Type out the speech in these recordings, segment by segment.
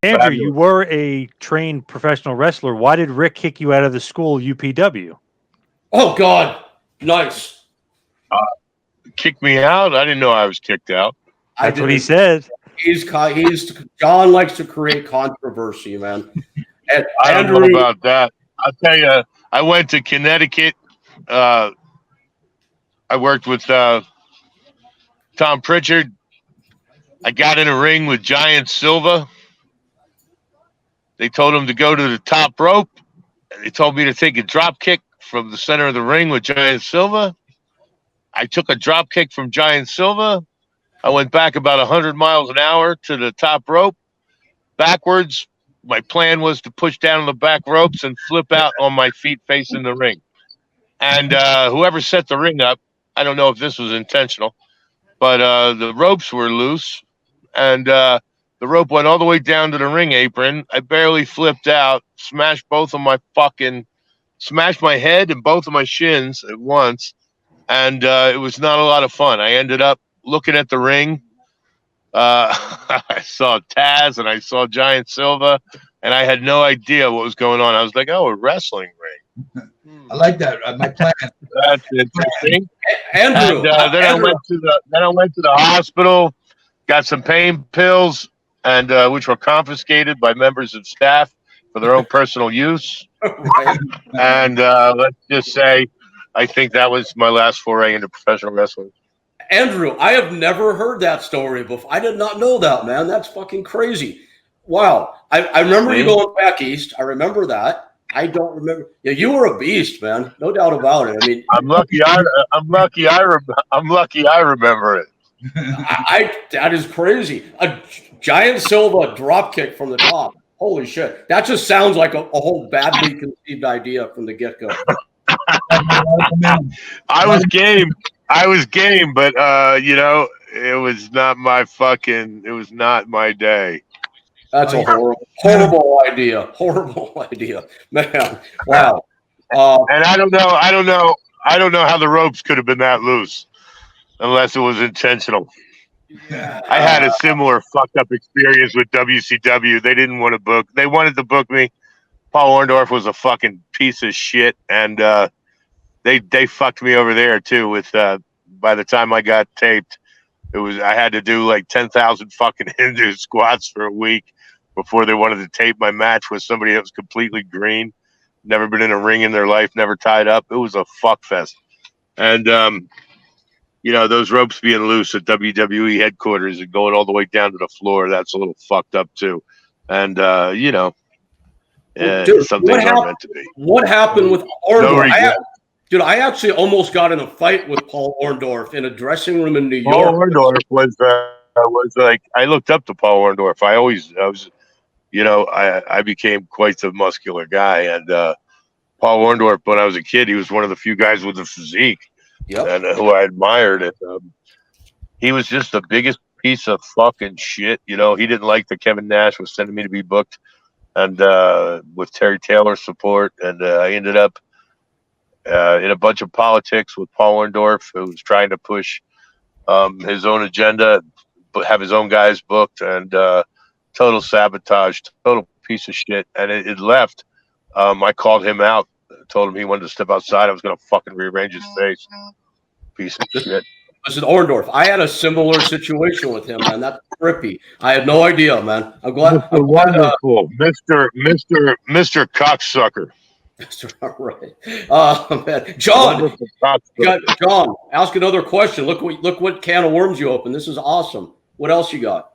Andrew, you were a trained professional wrestler. Why did Rick kick you out of the school, UPW? Oh, God. Nice. Kicked me out? I didn't know I was kicked out. That's what he said. John likes to create controversy, man. And I don't know about that. I'll tell you, I went to Connecticut. I worked with Tom Pritchard. I got in a ring with Giant Silva. They told him to go to the top rope. They told me to take a drop kick from the center of the ring with Giant Silva. I took a drop kick from Giant Silva. I went back about 100 miles an hour to the top rope. Backwards, my plan was to push down on the back ropes and flip out on my feet facing the ring. And whoever set the ring up, I don't know if this was intentional, but the ropes were loose. And the rope went all the way down to the ring apron. I barely flipped out, smashed my head and both of my shins at once. And it was not a lot of fun. I ended up looking at the ring. I saw Taz and I saw Giant Silva, and I had no idea what was going on. I was like, oh, a wrestling ring. I like that. My plan. That's interesting. Andrew, and, then I went to the hospital, got some pain pills, and which were confiscated by members of staff for their own personal use. Right. And let's just say, I think that was my last foray into professional wrestling. Andrew, I have never heard that story before. I did not know that, man. That's fucking crazy. Wow. I remember you going back east. I remember that. I don't remember. Yeah, you were a beast, man. No doubt about it. I mean, I'm lucky I remember it. That is crazy. A Giant Silva drop kick from the top. Holy shit. That just sounds like a whole badly conceived idea from the get-go. I was game, but it was not my day. That's a horrible idea. Horrible idea, man. Wow. And I don't know how the ropes could have been that loose unless it was intentional. I had a similar fucked up experience with WCW. They didn't want to book. They wanted to book me. Paul Orndorff was a fucking piece of shit, and they fucked me over there too. With by the time I got taped, I had to do like 10,000 fucking Hindu squats for a week before they wanted to tape my match with somebody that was completely green, never been in a ring in their life, never tied up. It was a fuck fest, and those ropes being loose at WWE headquarters and going all the way down to the floor, that's a little fucked up too, and Dude, some things aren't meant to be. What happened with Orndorff? I actually almost got in a fight with Paul Orndorff in a dressing room in New York. Paul Orndorff was like, I looked up to Paul Orndorff. I became quite the muscular guy, and Paul Orndorff, when I was a kid, he was one of the few guys with a physique, and who I admired. And he was just the biggest piece of fucking shit. He didn't like that Kevin Nash was sending me to be booked, and with Terry Taylor's support, and I ended up in a bunch of politics with Paul Orndorff, who was trying to push his own agenda, but have his own guys booked, and total sabotage, total piece of shit. And it left. I called him out, told him he wanted to step outside. I was going to fucking rearrange his face. Piece of shit. Listen, Orndorff, I had a similar situation with him, man. That's trippy. I had no idea, man. I'm glad. Wonderful, Mr. Cocksucker. Right. Man. John, ask another question. Look what can of worms you opened. This is awesome. What else you got?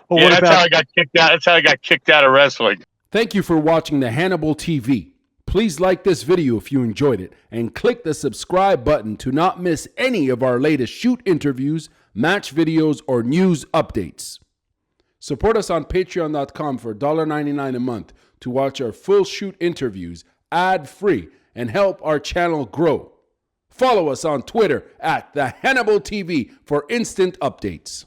Well, that's how I got kicked out. That's how I got kicked out of wrestling. Thank you for watching the Hannibal TV. Please like this video if you enjoyed it, and click the subscribe button to not miss any of our latest shoot interviews, match videos, or news updates. Support us on patreon.com for $1.99 a month to watch our full shoot interviews ad-free and help our channel grow. Follow us on Twitter at the Hannibal TV for instant updates.